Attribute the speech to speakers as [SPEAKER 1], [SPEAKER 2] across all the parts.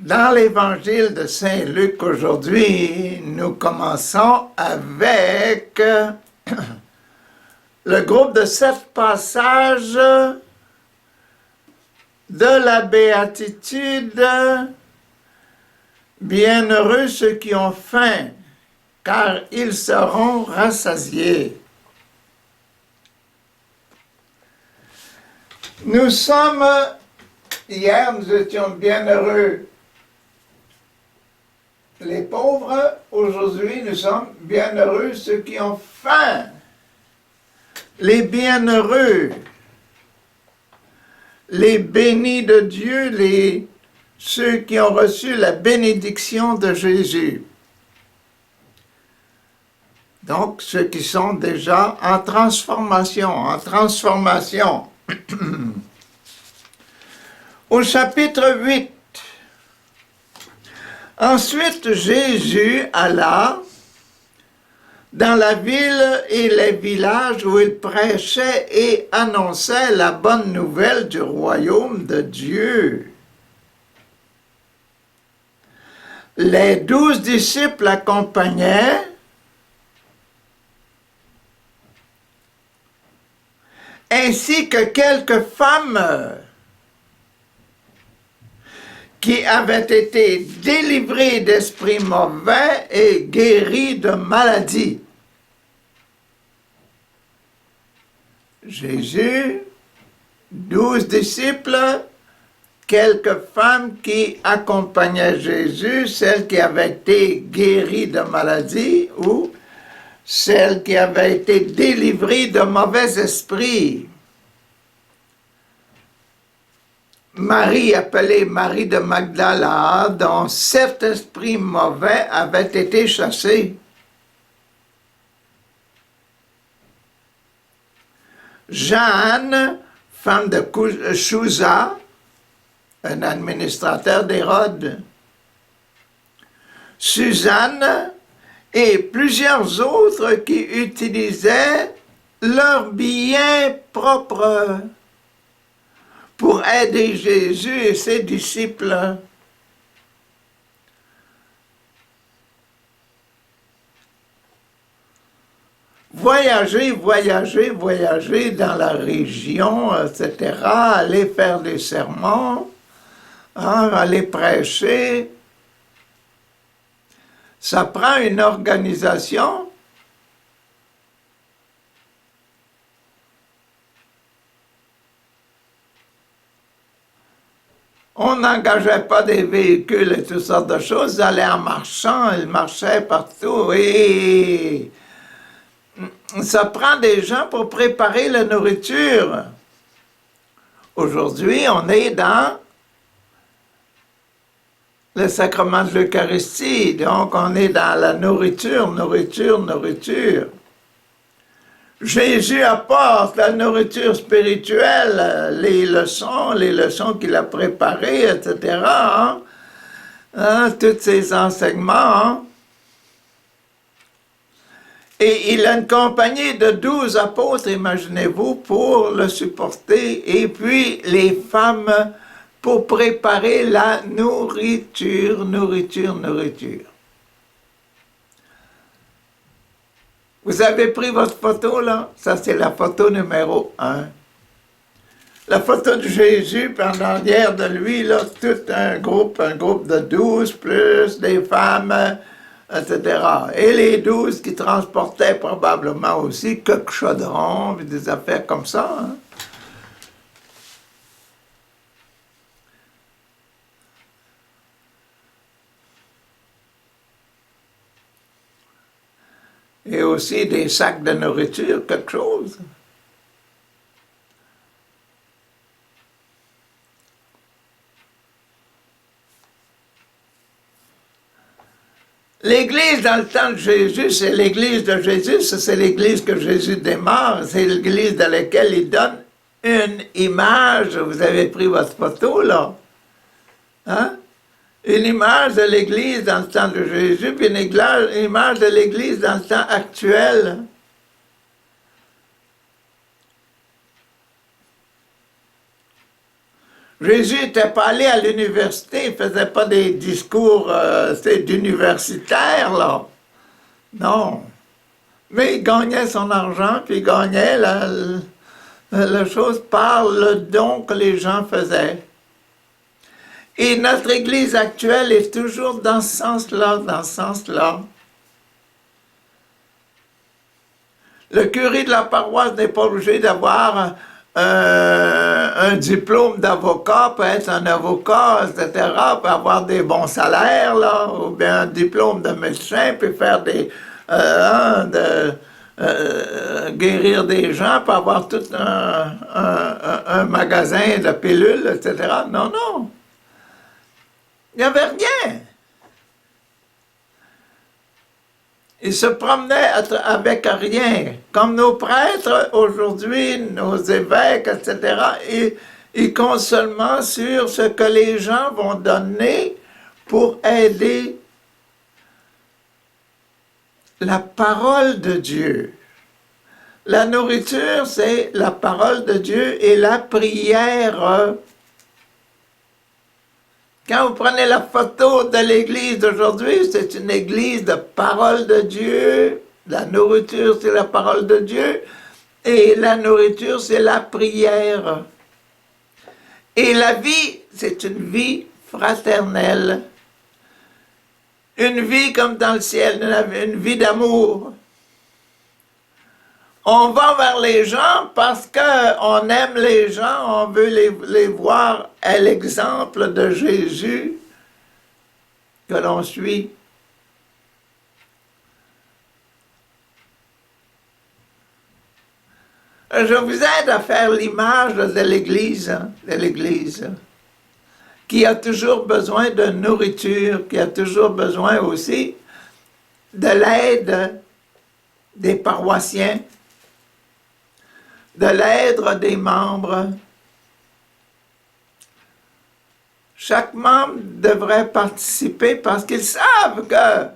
[SPEAKER 1] Dans l'évangile de Saint Luc aujourd'hui, nous commençons avec le groupe de 7 passages de la béatitude. Bienheureux ceux qui ont faim, car ils seront rassasiés. Hier nous étions bienheureux les pauvres, aujourd'hui nous sommes bienheureux ceux qui ont faim. Les bienheureux, les bénis de Dieu, ceux qui ont reçu la bénédiction de Jésus. Donc, ceux qui sont déjà en transformation. Au chapitre 8, ensuite Jésus alla dans la ville et les villages où il prêchait et annonçait la bonne nouvelle du royaume de Dieu. Les 12 disciples l'accompagnaient, ainsi que quelques femmes qui avaient été délivrées d'esprits mauvais et guéries de maladies. Jésus, 12 disciples, quelques femmes qui accompagnaient Jésus, celles qui avaient été guéries de maladies ou celles qui avaient été délivrées de mauvais esprits. Marie, appelée Marie de Magdala, dont 7 esprits mauvais avaient été chassés. Jeanne, femme de Chouza, un administrateur d'Hérode. Suzanne et plusieurs autres qui utilisaient leurs biens propres pour aider Jésus et ses disciples. Voyager dans la région, etc., aller faire des sermons, aller prêcher. Ça prend une organisation. On n'engageait pas des véhicules et toutes sortes de choses, ils allaient en marchant, ils marchaient partout et ça prend des gens pour préparer la nourriture. Aujourd'hui, on est dans le sacrement de l'Eucharistie, donc on est dans la nourriture. Jésus apporte la nourriture spirituelle, les leçons qu'il a préparées, etc. Tous ces enseignements. Et il a une compagnie de 12 apôtres, imaginez-vous, pour le supporter. Et puis les femmes pour préparer la nourriture. Vous avez pris votre photo, là? Ça, c'est la photo numéro 1. La photo de Jésus, puis en arrière de lui, là, tout un groupe de 12, plus des femmes, etc. Et les 12 qui transportaient probablement aussi quelques chaudrons, puis des affaires comme ça. Et aussi des sacs de nourriture, quelque chose. L'Église dans le temps de Jésus, c'est l'Église de Jésus, c'est l'Église que Jésus démarre, c'est l'Église dans laquelle il donne une image. Vous avez pris votre photo, là. Une image de l'Église dans le temps de Jésus, puis une image de l'Église dans le temps actuel. Jésus n'était pas allé à l'université, il ne faisait pas des discours d'universitaire, là. Non. Mais il gagnait son argent, puis il gagnait la chose par le don que les gens faisaient. Et notre Église actuelle est toujours dans ce sens-là, dans ce sens-là. Le curé de la paroisse n'est pas obligé d'avoir un diplôme d'avocat, peut être un avocat, etc., peut avoir des bons salaires, là, ou bien un diplôme de médecin, puis faire guérir des gens, peut avoir tout un magasin de pilules, etc. Non, non. Il n'y avait rien. Ils se promenaient avec rien. Comme nos prêtres aujourd'hui, nos évêques, etc., ils comptent seulement sur ce que les gens vont donner pour aider la parole de Dieu. La nourriture, c'est la parole de Dieu et la prière. Quand vous prenez la photo de l'église d'aujourd'hui, c'est une église de parole de Dieu. La nourriture, c'est la parole de Dieu. Et la nourriture, c'est la prière. Et la vie, c'est une vie fraternelle. Une vie comme dans le ciel, une vie d'amour. On va vers les gens parce qu'on aime les gens, on veut les voir à l'exemple de Jésus que l'on suit. Je vous aide à faire l'image de l'Église, qui a toujours besoin de nourriture, qui a toujours besoin aussi de l'aide des paroissiens, de l'aide des membres. Chaque membre devrait participer parce qu'ils savent que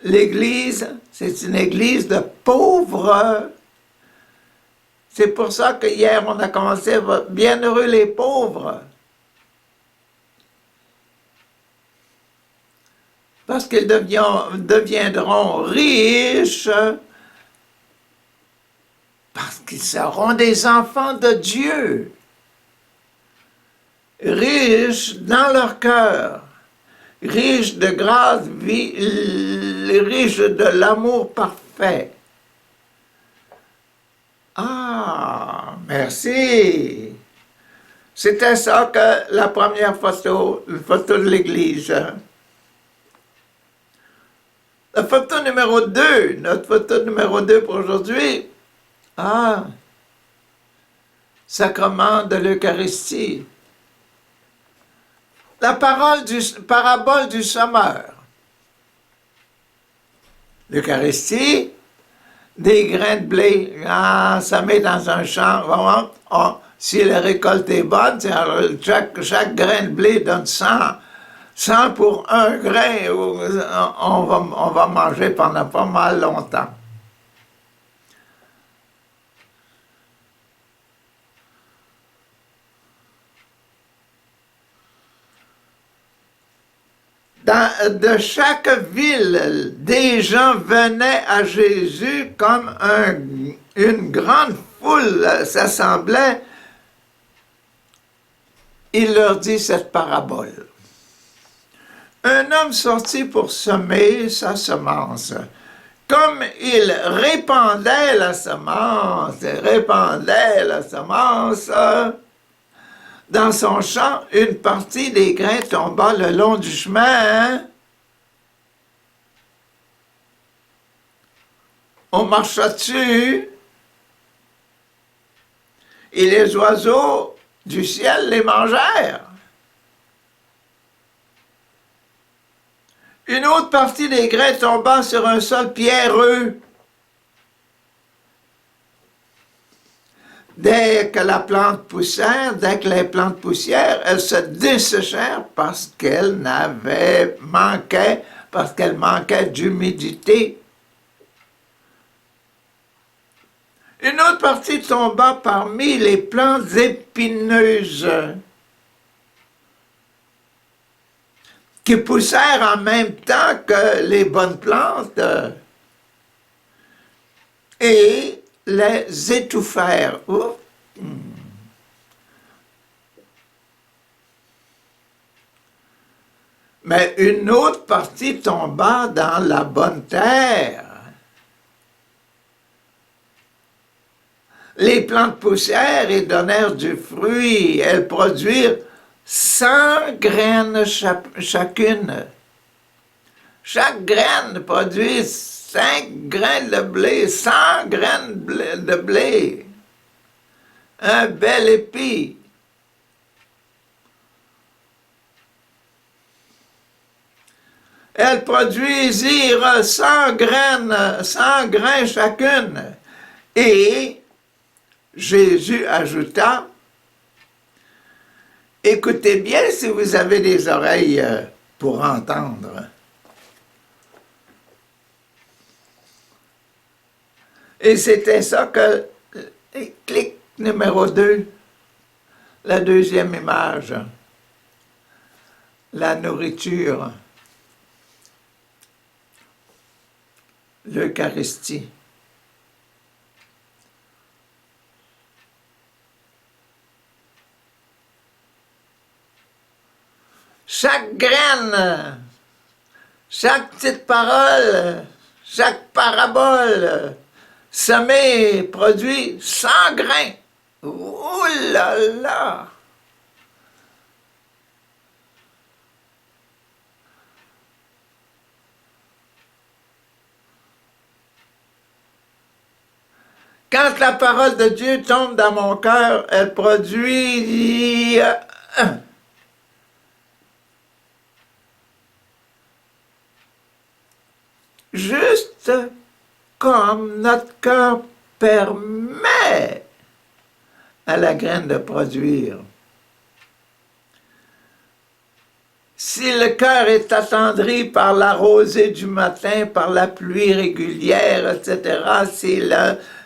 [SPEAKER 1] l'Église, c'est une Église de pauvres. C'est pour ça que hier, on a commencé « Bienheureux les pauvres ». Parce qu'ils deviendront riches, parce qu'ils seront des enfants de Dieu, riches dans leur cœur, riches de grâce, riches de l'amour parfait. Ah, merci. C'était ça que la première photo, la photo de l'Église. La photo numéro 2, notre photo numéro 2 pour aujourd'hui. Ah, sacrement de l'Eucharistie. La parabole du sommeur. L'Eucharistie, des grains de blé. Ah, ça met dans un champ. Vraiment, si la récolte est bonne, chaque grain de blé donne 100 pour un grain. On va manger pendant pas mal longtemps. De chaque ville, des gens venaient à Jésus comme une grande foule s'assemblait. Il leur dit cette parabole. Un homme sortit pour semer sa semence. Comme il répandait la semence, dans son champ, une partie des grains tomba le long du chemin. On marcha dessus, et les oiseaux du ciel les mangèrent. Une autre partie des grains tomba sur un sol pierreux. Dès que les plantes poussièrent, elles se desséchèrent parce qu'elles manquaient d'humidité. Une autre partie tomba parmi les plantes épineuses qui poussèrent en même temps que les bonnes plantes et les étouffèrent. Ouf. Mais une autre partie tomba dans la bonne terre. Les plantes poussèrent et donnèrent du fruit. Elles produisirent 100 graines chacune. Chaque graine produit 5 graines de blé, 100 graines de blé. Un bel épi. Elles produisirent 100 grains chacune. Et Jésus ajouta, « Écoutez bien si vous avez des oreilles pour entendre. » Et c'était ça que, clic numéro 2, la deuxième image, la nourriture, l'Eucharistie. Chaque graine, chaque petite parole, chaque parabole semée produit 100 grains. Ouh là là! Quand la parole de Dieu tombe dans mon cœur, elle produit juste comme notre cœur permet à la graine de produire. Si le cœur est attendri par la rosée du matin, par la pluie régulière, etc.,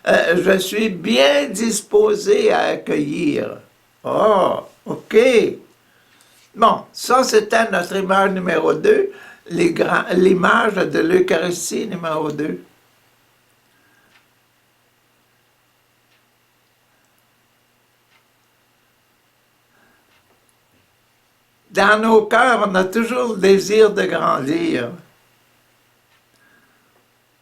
[SPEAKER 1] je suis bien disposé à accueillir. Oh, OK. Bon, ça c'était notre image numéro 2, l'image de l'Eucharistie numéro 2. Dans nos cœurs, on a toujours le désir de grandir.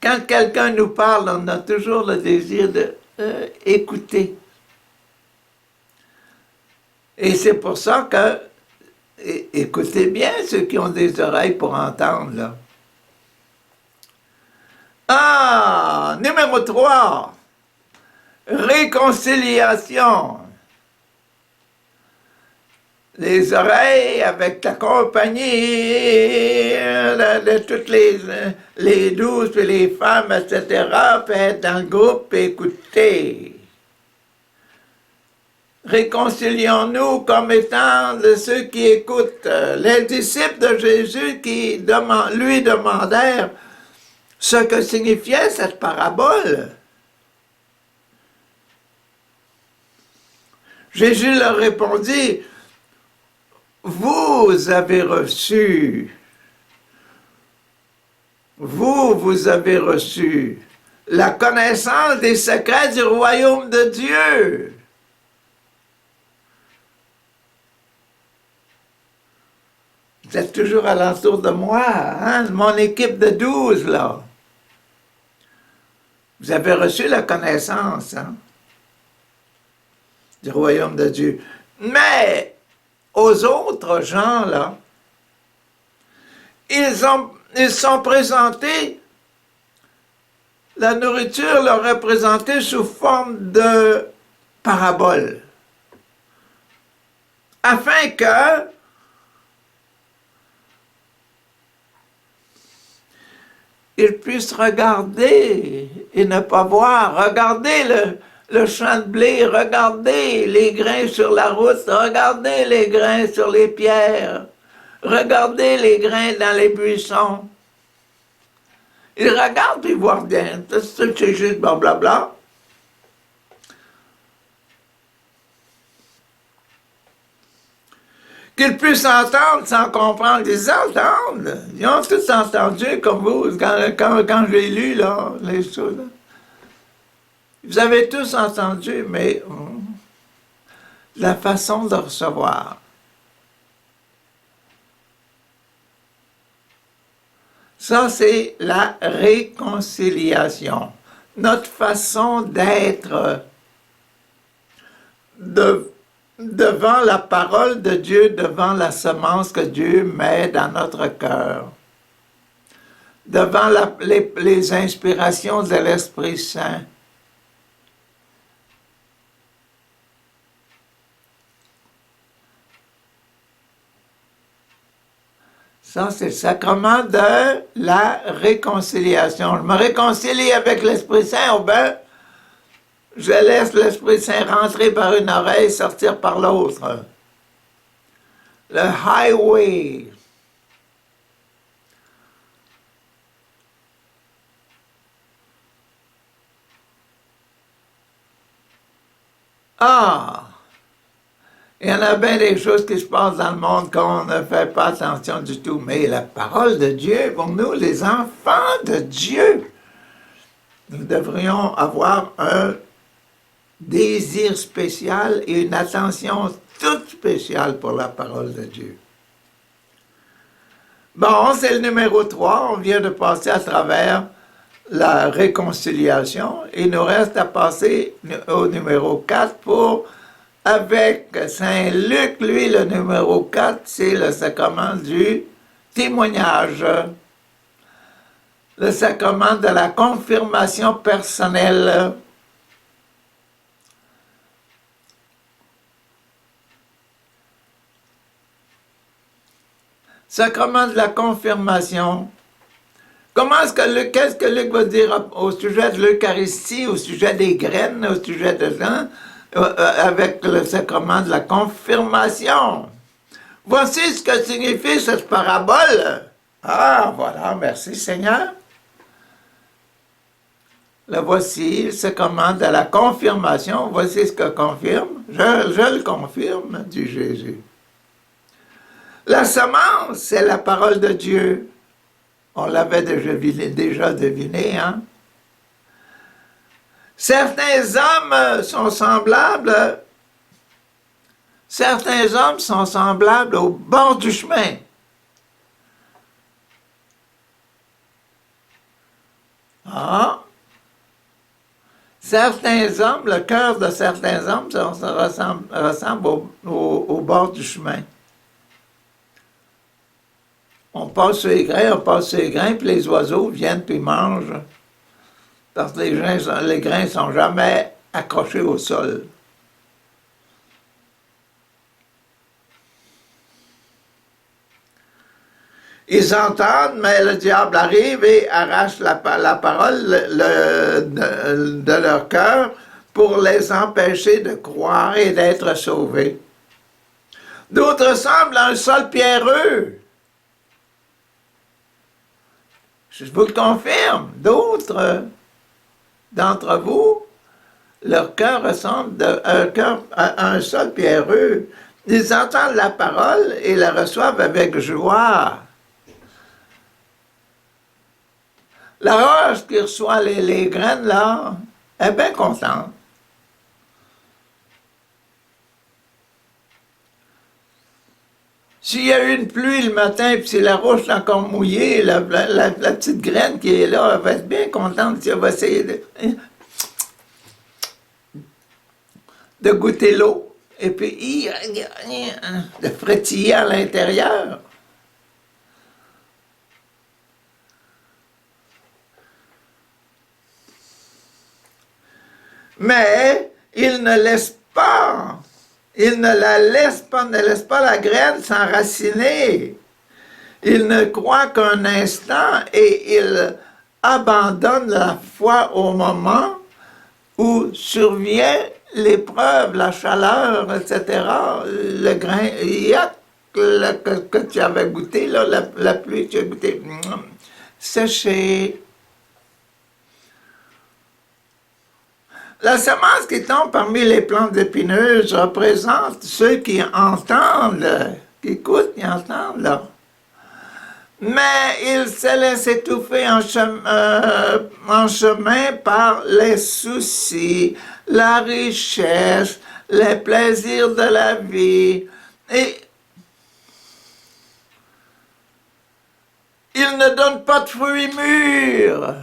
[SPEAKER 1] Quand quelqu'un nous parle, on a toujours le désir d'écouter. Et c'est pour ça que, écoutez bien ceux qui ont des oreilles pour entendre, là. Ah, numéro 3, réconciliation. Les oreilles avec la compagnie de toutes les douces et les femmes, etc., peut être dans le groupe et écouter. Réconcilions-nous comme étant de ceux qui écoutent. Les disciples de Jésus qui lui demandèrent ce que signifiait cette parabole. Jésus leur répondit, vous avez reçu la connaissance des secrets du royaume de Dieu. Vous êtes toujours alentour de moi, hein? Mon équipe de 12, là. Vous avez reçu la connaissance, hein, du royaume de Dieu. Mais aux autres gens, là, ils sont présentés, la nourriture leur est présentée sous forme de parabole, afin que ils puissent regarder et ne pas voir, regarder le champ de blé, regardez les grains sur la route, regardez les grains sur les pierres, regardez les grains dans les buissons. Ils regardent et ils voient bien, c'est juste blablabla. qu'ils puissent entendre sans comprendre. Ils entendent. Ils ont tous entendu, comme vous, quand j'ai lu là, les choses. Là. Vous avez tous entendu, mais la façon de recevoir. Ça, c'est la réconciliation. Notre façon d'être devant la parole de Dieu, devant la semence que Dieu met dans notre cœur, devant les inspirations de l'Esprit Saint. Ça, c'est le sacrement de la réconciliation. Je me réconcilie avec l'Esprit Saint, ou bien je laisse l'Esprit Saint rentrer par une oreille, sortir par l'autre. Le highway. Ah! Il y en a bien des choses qui se passent dans le monde qu'on ne fait pas attention du tout. Mais la parole de Dieu, pour nous, les enfants de Dieu, nous devrions avoir un désir spécial et une attention toute spéciale pour la parole de Dieu. Bon, c'est le numéro 3. On vient de passer à travers la réconciliation. Il nous reste à passer au numéro 4 pour... Avec Saint Luc, lui, le numéro 4, c'est le sacrement du témoignage. Le sacrement de la confirmation personnelle. Sacrement de la confirmation. Qu'est-ce que Luc va dire au sujet de l'Eucharistie, au sujet des graines, au sujet de ça? Avec le sacrement de la confirmation. Voici ce que signifie cette parabole. Ah, voilà, merci Seigneur. Le voici, le sacrement de la confirmation. Voici ce que confirme. Je le confirme, dit Jésus. La semence, c'est la parole de Dieu. On l'avait déjà deviné, hein? Certains hommes sont semblables au bord du chemin. Ah! Certains hommes, le cœur de certains hommes ressemble au bord du chemin. On passe sur les grains, puis les oiseaux viennent puis mangent. Parce que les grains ne sont jamais accrochés au sol. Ils entendent, mais le diable arrive et arrache la parole de leur cœur pour les empêcher de croire et d'être sauvés. D'autres semblent à un sol pierreux. Je vous le confirme, d'autres d'entre vous, leur cœur ressemble à un sol pierreux. Ils entendent la parole et la reçoivent avec joie. La roche qui reçoit les graines, là, est bien contente. S'il y a eu une pluie le matin, puis si la roche est encore mouillée, la petite graine qui est là, elle va être bien contente. Elle va essayer de goûter l'eau, et puis de frétiller à l'intérieur. Mais il ne laisse pas ne laisse pas la graine s'enraciner. Il ne croit qu'un instant et il abandonne la foi au moment où survient l'épreuve, la chaleur, etc. Le grain, que tu avais goûté, là, la pluie, tu as goûté, séché. La semence qui tombe parmi les plantes épineuses représente ceux qui entendent qui écoutent, ils entendent, là. Mais il se laisse étouffer en chemin par les soucis, la richesse, les plaisirs de la vie. Et il ne donne pas de fruits mûrs.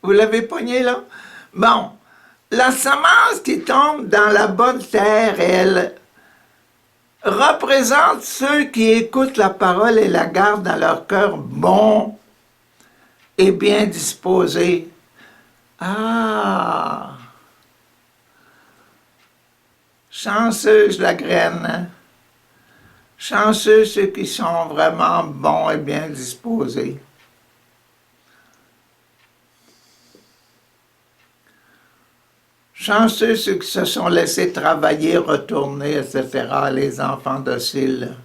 [SPEAKER 1] Vous l'avez pogné là? Bon, la semence qui tombe dans la bonne terre, elle représente ceux qui écoutent la parole et la gardent dans leur cœur bon et bien disposé. Ah! Chanceuse la graine, hein? Chanceux ceux qui sont vraiment bons et bien disposés. Chanceux ceux qui se sont laissés travailler, retourner, etc., les enfants dociles.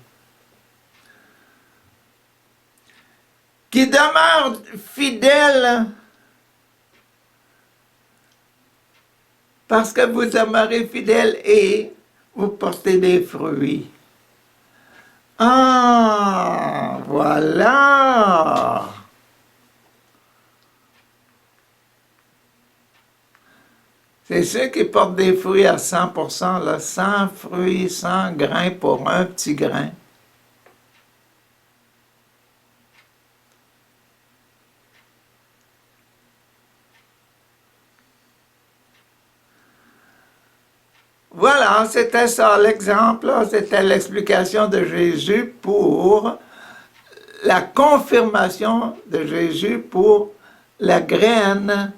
[SPEAKER 1] Qui demeurent fidèles parce que vous demeurez fidèles et vous portez des fruits. Ah, voilà! C'est ceux qui portent des fruits à 100%, là, 100 fruits, 100 grains pour un petit grain. Voilà, c'était ça l'exemple, c'était l'explication de Jésus pour la confirmation de Jésus pour la graine,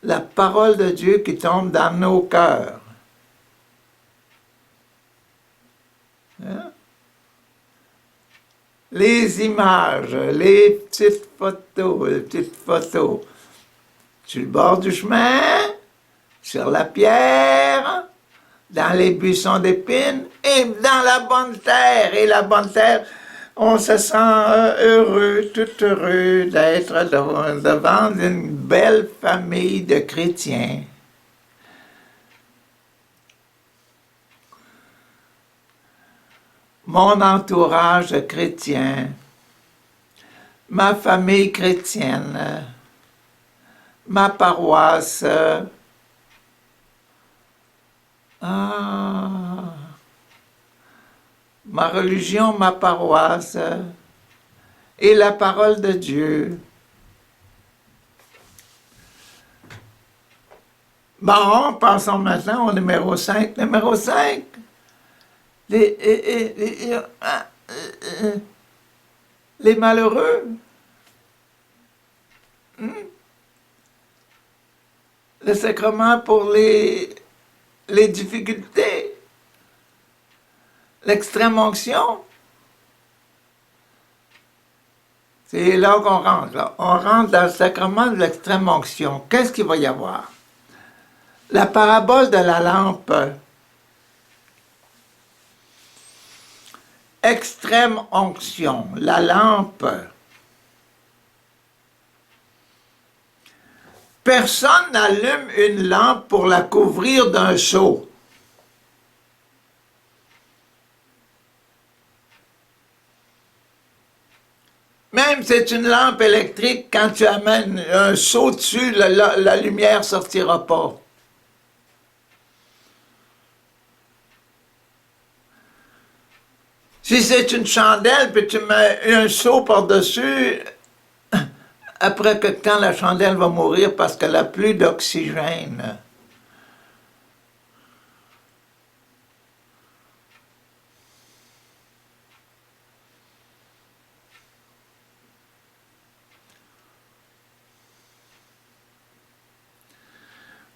[SPEAKER 1] la parole de Dieu qui tombe dans nos cœurs. Hein? Les images, les petites photos, sur le bord du chemin, sur la pierre, dans les buissons d'épines et dans la bonne terre. Et la bonne terre, on se sent heureux, tout heureux d'être devant une belle famille de chrétiens. Mon entourage chrétien, ma famille chrétienne, ma paroisse. Ma religion, ma paroisse et la parole de Dieu. Bon, passons maintenant au numéro 5. Numéro 5, les malheureux. Le sacrement pour les difficultés. L'extrême onction. C'est là qu'on rentre. Là. On rentre dans le sacrement de l'extrême onction. Qu'est-ce qu'il va y avoir? La parabole de la lampe. Extrême onction. La lampe. Personne n'allume une lampe pour la couvrir d'un seau. Même si c'est une lampe électrique, quand tu amènes un seau dessus, la lumière ne sortira pas. Si c'est une chandelle, puis tu mets un seau par-dessus, après que quand la chandelle va mourir parce qu'elle n'a plus d'oxygène.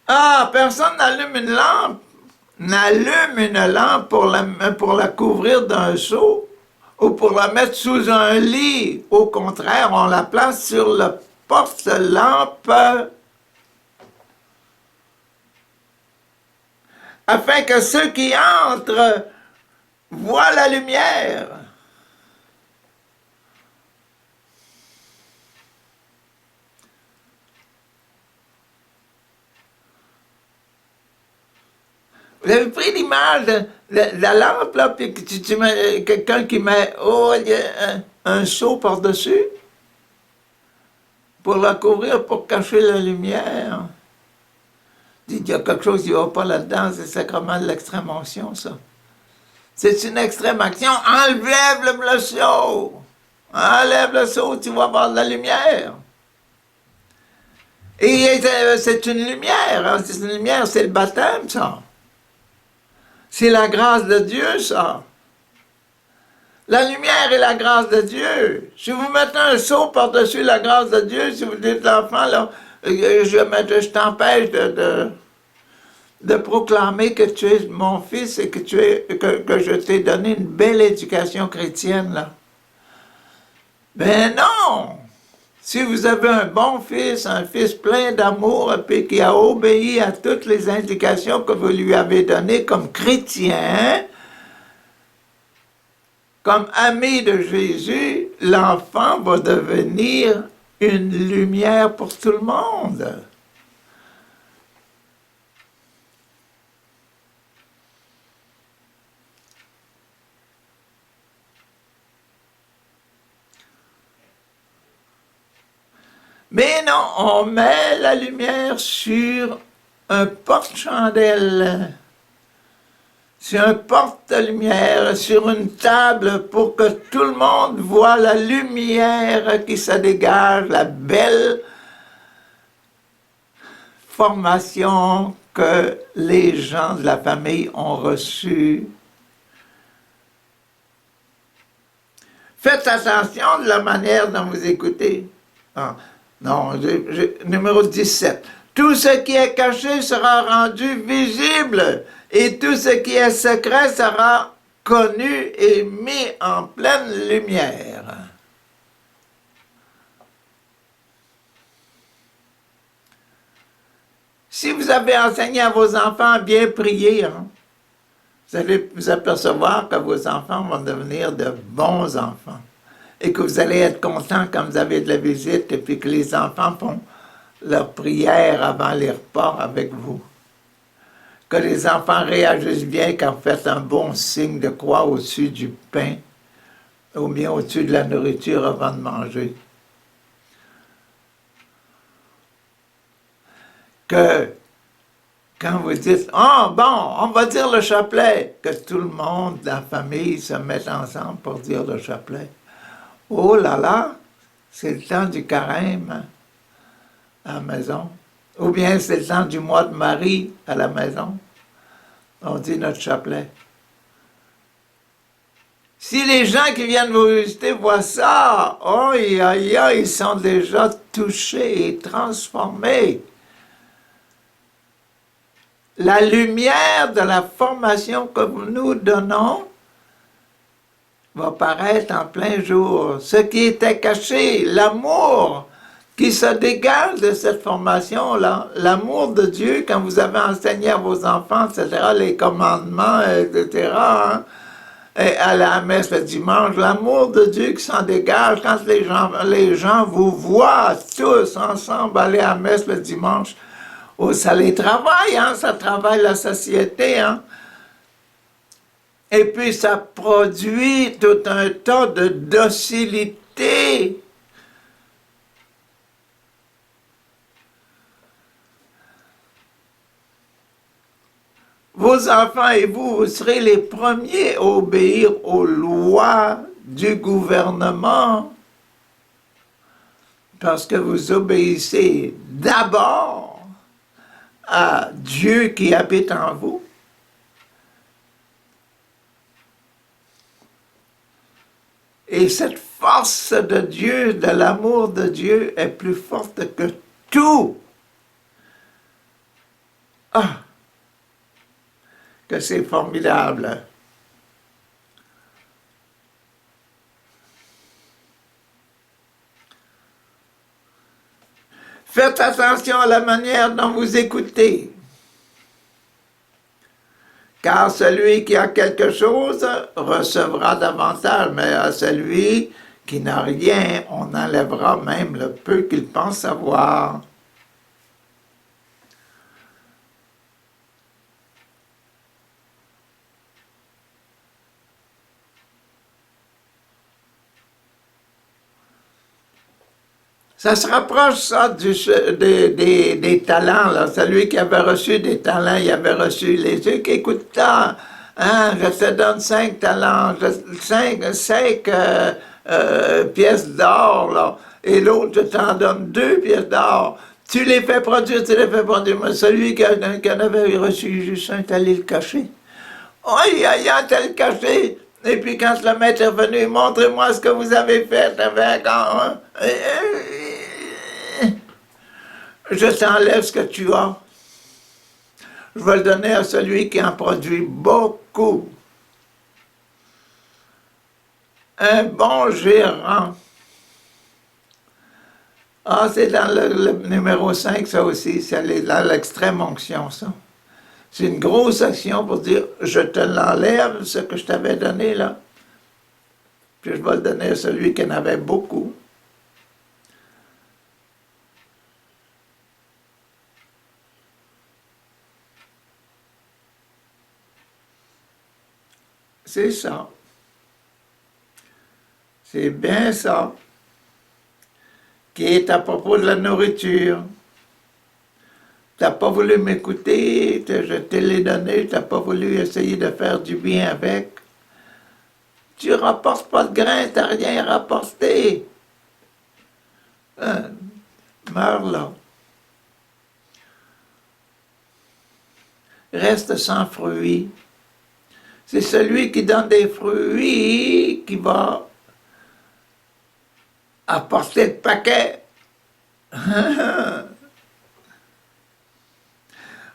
[SPEAKER 1] Ah, personne n'allume une lampe pour la couvrir d'un seau ou pour la mettre sous un lit. Au contraire, on la place sur le porte-lampe afin que ceux qui entrent voient la lumière. Vous avez pris l'image de la lampe, là, puis que tu mets quelqu'un qui met il y a un seau par-dessus pour la couvrir, pour cacher la lumière. Il y a quelque chose qui ne va pas là-dedans, c'est le sacrement de l'extrême onction, ça. C'est une extrême action. Enlève le seau. Enlève le seau, tu vas voir de la lumière. Et c'est une lumière. Hein, c'est une lumière, c'est le baptême, ça. C'est la grâce de Dieu, ça. La lumière est la grâce de Dieu. Si vous mettez un seau par-dessus la grâce de Dieu, si vous dites l'enfant, là, je t'empêche de proclamer que tu es mon fils et que je t'ai donné une belle éducation chrétienne, là. Ben non! Si vous avez un bon fils, un fils plein d'amour, et qui a obéi à toutes les indications que vous lui avez données comme chrétien, comme ami de Jésus, l'enfant va devenir une lumière pour tout le monde. Mais non, on met la lumière sur un porte-chandelle, sur un porte-lumière, sur une table pour que tout le monde voit la lumière qui se dégage, la belle formation que les gens de la famille ont reçue. Faites attention de la manière dont vous écoutez. Ah. Non, numéro 17. Tout ce qui est caché sera rendu visible et tout ce qui est secret sera connu et mis en pleine lumière. Si vous avez enseigné à vos enfants à bien prier, hein, vous allez vous apercevoir que vos enfants vont devenir de bons enfants. Et que vous allez être content quand vous avez de la visite et puis que les enfants font leur prière avant les repas avec vous. Que les enfants réagissent bien quand vous faites un bon signe de croix au-dessus du pain ou bien au-dessus de la nourriture avant de manger. Que quand vous dites « Ah, bon, on va dire le chapelet », que tout le monde, la famille, se mette ensemble pour dire le chapelet. Oh là là, c'est le temps du carême à la maison. Ou bien c'est le temps du mois de Marie à la maison. On dit notre chapelet. Si les gens qui viennent vous visiter voient ça, oh, ils sont déjà touchés et transformés. La lumière de la formation que nous donnons va paraître en plein jour. Ce qui était caché, l'amour qui se dégage de cette formation-là, l'amour de Dieu, quand vous avez enseigné à vos enfants, etc., les commandements, etc., hein, et à la messe le dimanche, l'amour de Dieu qui s'en dégage quand les gens vous voient tous ensemble aller à la messe le dimanche. Oh, ça les travaille, hein, ça travaille la société, hein. Et puis ça produit tout un tas de docilité. Vos enfants et vous serez les premiers à obéir aux lois du gouvernement parce que vous obéissez d'abord à Dieu qui habite en vous. Et cette force de Dieu, de l'amour de Dieu, est plus forte que tout. Ah! Que c'est formidable. Faites attention à la manière dont vous écoutez. Car celui qui a quelque chose recevra davantage, mais à celui qui n'a rien, on enlèvera même le peu qu'il pense avoir. Ça se rapproche, ça, des talents, là. Celui qui avait reçu des talents, il avait reçu les yeux qui écoutent tant. Hein, je te donne 5 talents, 5 pièces d'or, là. Et l'autre, je t'en donne 2 pièces d'or. Tu les fais produire, tu les fais produire. Mais celui qui en avait reçu juste un, est allé le cacher. Oui, il a tel caché. Et puis quand le maître est venu, montrez-moi ce que vous avez fait avec... Je t'enlève ce que tu as. Je vais le donner à celui qui en produit beaucoup. Un bon gérant. Ah, c'est dans le numéro 5, ça aussi. C'est dans l'extrême onction, ça. C'est une grosse action pour dire, je te l'enlève, ce que je t'avais donné, là. Puis je vais le donner à celui qui en avait beaucoup. C'est ça. C'est bien ça. Qui est à propos de la nourriture. Tu n'as pas voulu m'écouter, je te l'ai donné, tu n'as pas voulu essayer de faire du bien avec. Tu ne rapportes pas de grain, tu n'as rien rapporté. Meurs là. Reste sans fruits. C'est celui qui donne des fruits qui va apporter le paquet.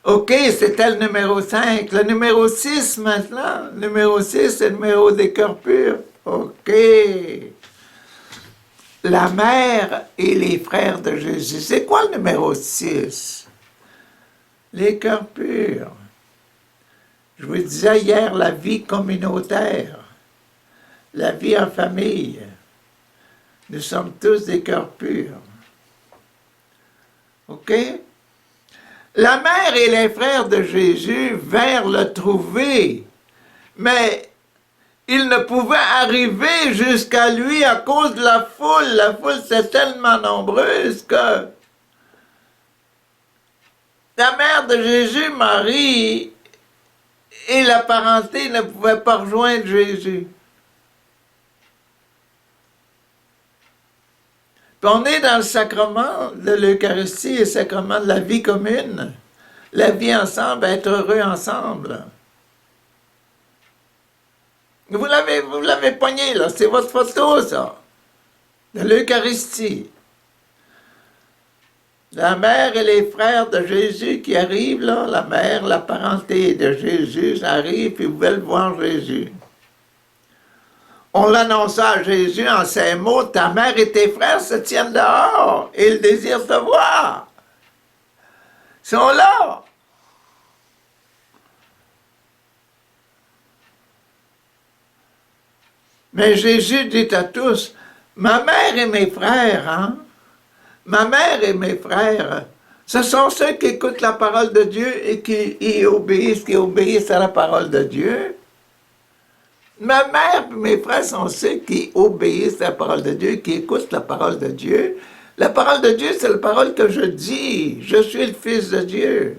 [SPEAKER 1] OK, c'était le numéro 5. Le numéro 6 maintenant. Le numéro 6, c'est le numéro des cœurs purs. OK. La mère et les frères de Jésus. C'est quoi le numéro 6? Les cœurs purs. Je vous disais hier, la vie communautaire. La vie en famille. Nous sommes tous des cœurs purs. OK? La mère et les frères de Jésus vinrent le trouver, mais ils ne pouvaient arriver jusqu'à lui à cause de la foule. La foule, c'est tellement nombreuse que la mère de Jésus, Marie, et la parenté ne pouvaient pas rejoindre Jésus. Puis on est dans le sacrement de l'Eucharistie, le sacrement de la vie commune, la vie ensemble, être heureux ensemble. Vous l'avez pogné, là, c'est votre photo, ça, de l'Eucharistie. La mère et les frères de Jésus qui arrivent, là, la mère, la parenté de Jésus arrive, puis ils veulent voir Jésus. On l'annonça à Jésus en ces mots, ta mère et tes frères se tiennent dehors, et ils désirent te voir. Ils sont là. Mais Jésus dit à tous, ma mère et mes frères, hein? Ma mère et mes frères, ce sont ceux qui écoutent la parole de Dieu et qui obéissent à la parole de Dieu. Ma mère et mes frères sont ceux qui obéissent à la parole de Dieu, qui écoutent la parole de Dieu. La parole de Dieu, c'est la parole que je dis. Je suis le Fils de Dieu.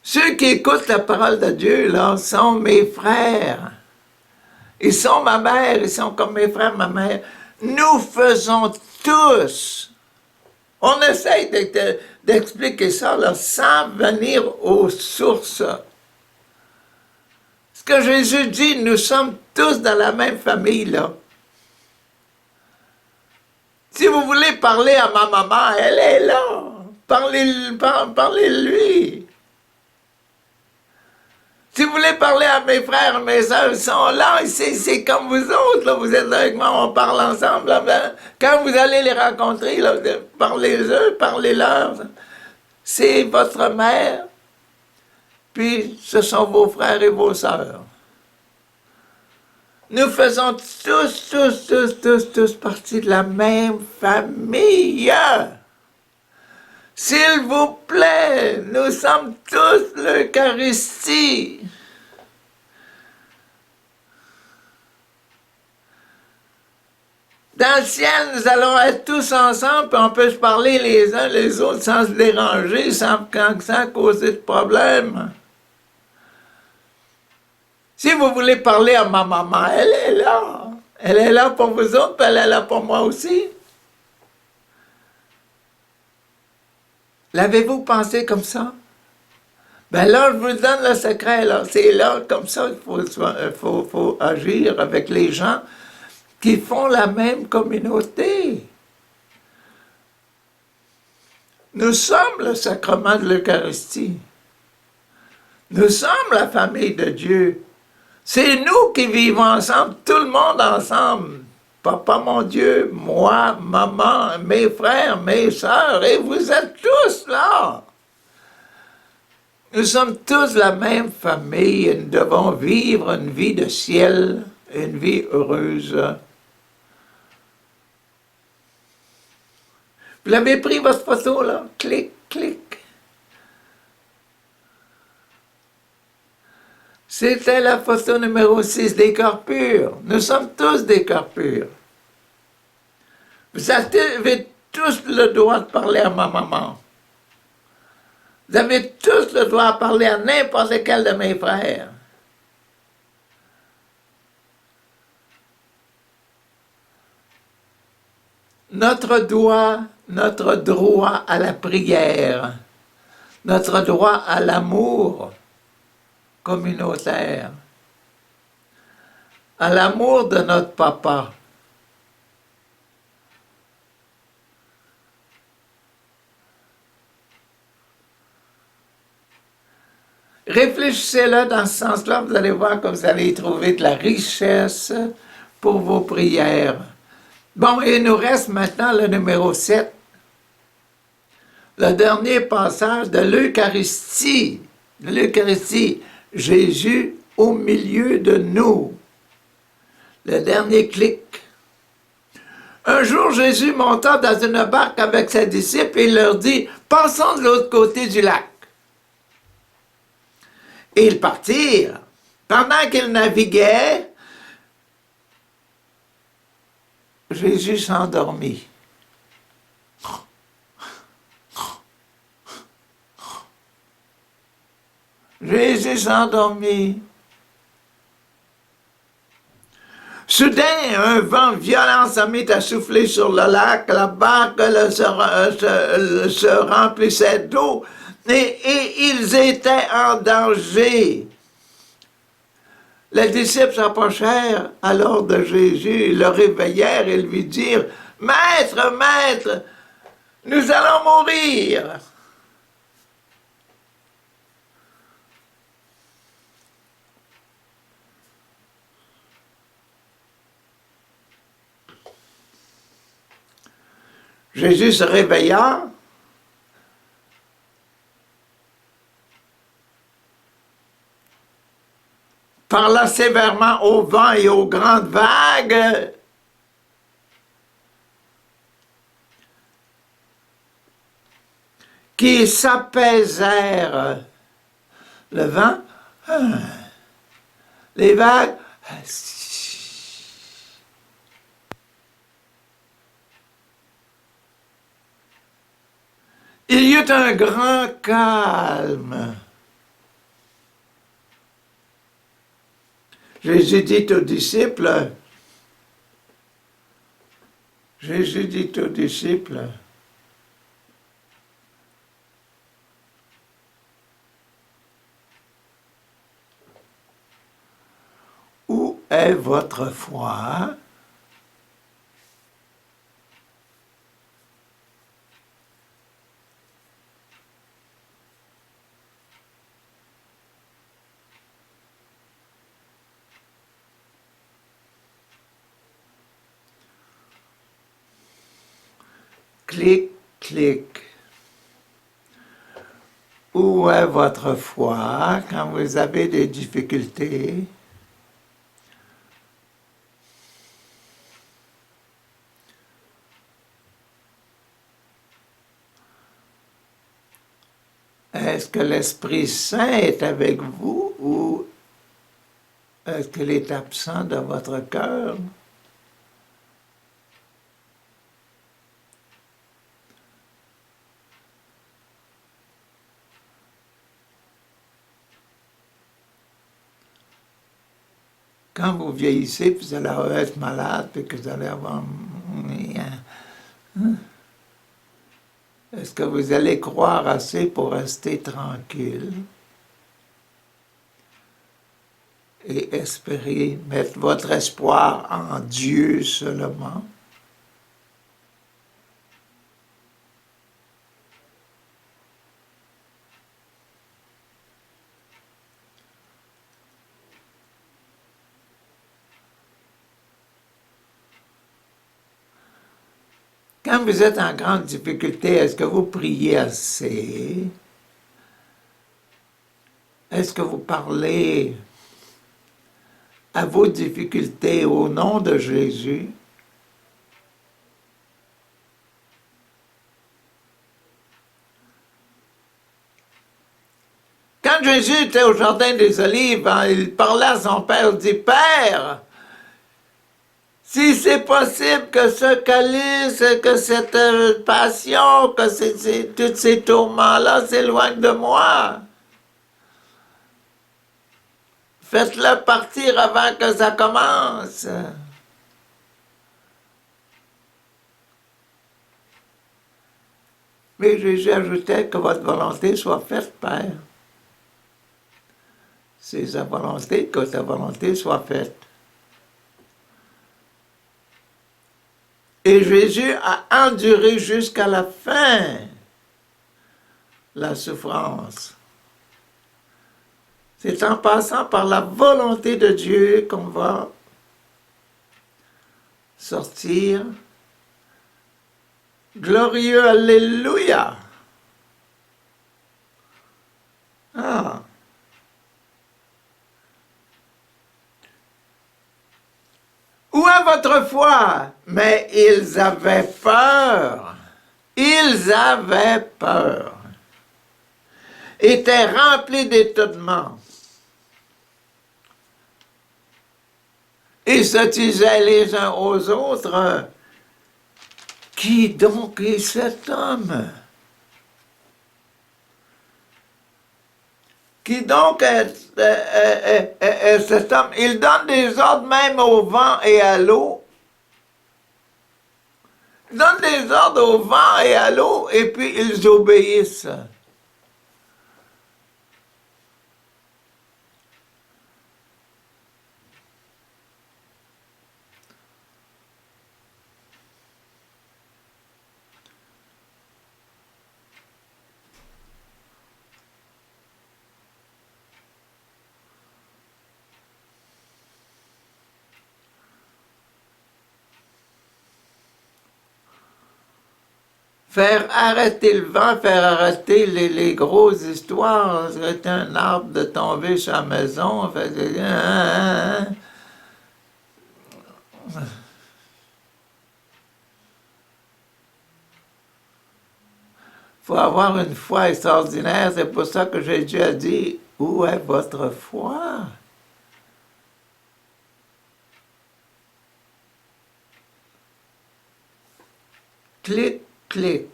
[SPEAKER 1] Ceux qui écoutent la parole de Dieu, là, sont mes frères. Ils sont ma mère, ils sont comme mes frères, ma mère. Nous faisons tous. On essaye d'expliquer ça là, sans venir aux sources. Ce que Jésus dit, nous sommes tous dans la même famille, là. Si vous voulez parler à ma maman, elle est là. Parlez-lui. Si vous voulez parler à mes frères, mes soeurs, ils sont là, c'est comme vous autres, là, vous êtes avec moi, on parle ensemble. Là, quand vous allez les rencontrer, là, parlez-eux, parlez-leur. C'est votre mère, puis ce sont vos frères et vos sœurs. Nous faisons tous partie de la même famille. S'il vous plaît, nous sommes tous l'Eucharistie. Dans le ciel, nous allons être tous ensemble, puis on peut se parler les uns les autres sans se déranger, sans causer de problème. Si vous voulez parler à ma maman, elle est là. Elle est là pour vous autres, puis elle est là pour moi aussi. L'avez-vous pensé comme ça? Ben là, je vous donne le secret, là. C'est là, comme ça, qu'il faut agir avec les gens qui font la même communauté. Nous sommes le sacrement de l'Eucharistie. Nous sommes la famille de Dieu. C'est nous qui vivons ensemble, tout le monde ensemble. Papa, mon Dieu, moi, maman, mes frères, mes sœurs, et vous êtes tous là. Nous sommes tous la même famille et nous devons vivre une vie de ciel, une vie heureuse. Vous l'avez pris, votre photo, là? Clic, clic. C'était la photo numéro 6 des corps purs. Nous sommes tous des corps purs. Vous avez tous le droit de parler à ma maman. Vous avez tous le droit de parler à n'importe quel de mes frères. Notre droit à la prière, notre droit à l'amour communautaire, à l'amour de notre papa. Réfléchissez-le dans ce sens-là, vous allez voir que vous allez trouver de la richesse pour vos prières. Bon, il nous reste maintenant le numéro 7, le dernier passage de l'Eucharistie. De l'Eucharistie, Jésus au milieu de nous. Le dernier clic. Un jour, Jésus monta dans une barque avec ses disciples et il leur dit « Passons de l'autre côté du lac ». Et ils partirent. Pendant qu'ils naviguaient, Jésus s'endormit. Jésus s'endormit. Soudain, un vent violent se mit à souffler sur le lac, la barque se remplissait d'eau et ils étaient en danger. Les disciples s'approchèrent alors de Jésus, le réveillèrent et lui dirent « Maître, Maître, nous allons mourir !» Jésus se réveilla, parla sévèrement au vent et aux grandes vagues, qui s'apaisèrent. Le vent, les vagues, il y eut un grand calme. Jésus dit aux disciples, où est votre foi? Clic, clic. Où est votre foi quand vous avez des difficultés? Est-ce que l'Esprit Saint est avec vous ou est-ce qu'il est absent de votre cœur? Quand vous vieillissez, puis vous allez être malade, puis que vous allez avoir... Est-ce que vous allez croire assez pour rester tranquille et espérer mettre votre espoir en Dieu seulement? Quand vous êtes en grande difficulté, est-ce que vous priez assez? Est-ce que vous parlez à vos difficultés au nom de Jésus? Quand Jésus était au Jardin des Olives, hein, il parlait à son Père, il dit, « Père, si c'est possible que ce calice, que cette passion, que tous ces tourments-là s'éloignent de moi, faites-le partir avant que ça commence. » Mais Jésus ajoutait que votre volonté soit faite, Père. C'est sa volonté, que ta volonté soit faite. Et Jésus a enduré jusqu'à la fin la souffrance. C'est en passant par la volonté de Dieu qu'on va sortir. Glorieux, alléluia! Ah! Où est votre foi? Mais ils avaient peur. Ils avaient peur. Étaient remplis d'étonnement. Ils se disaient les uns aux autres, « Qui donc est cet homme? Qui donc est cet homme? » Il donne des ordres même au vent et à l'eau. Il donne des ordres au vent et à l'eau, et puis ils obéissent. Faire arrêter le vent, faire arrêter les grosses histoires. C'est un arbre de tomber sur la maison. Faut avoir une foi extraordinaire. C'est pour ça que Jésus a dit, « Où est votre foi? » Clic, clic.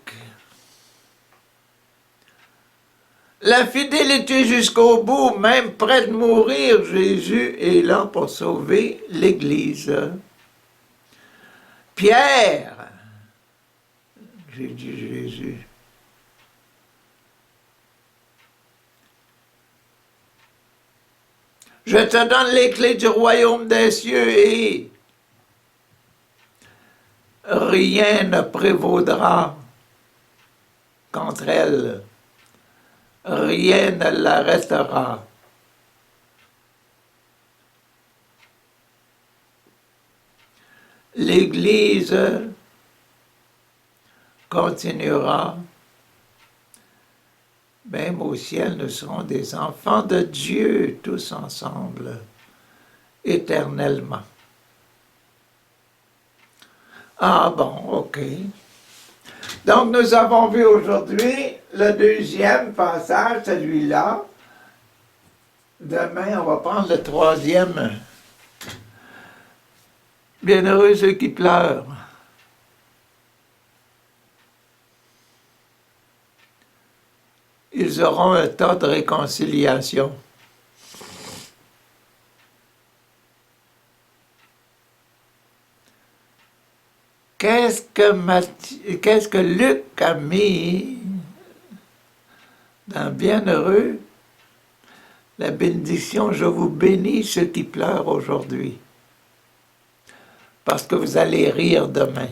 [SPEAKER 1] La fidélité jusqu'au bout, même près de mourir, Jésus est là pour sauver l'Église. Pierre, j'ai dit Jésus. Je te donne les clés du royaume des cieux et rien ne prévaudra contre elle. Rien ne l'arrêtera. L'Église continuera. Même au ciel, nous serons des enfants de Dieu, tous ensemble, éternellement. Ah bon, ok. Donc, nous avons vu aujourd'hui le deuxième passage, celui-là. Demain, on va prendre le troisième. Bienheureux ceux qui pleurent. Ils auront un temps de réconciliation. qu'est-ce que Luc a mis dans Bienheureux? La bénédiction, je vous bénis ceux qui pleurent aujourd'hui, parce que vous allez rire demain.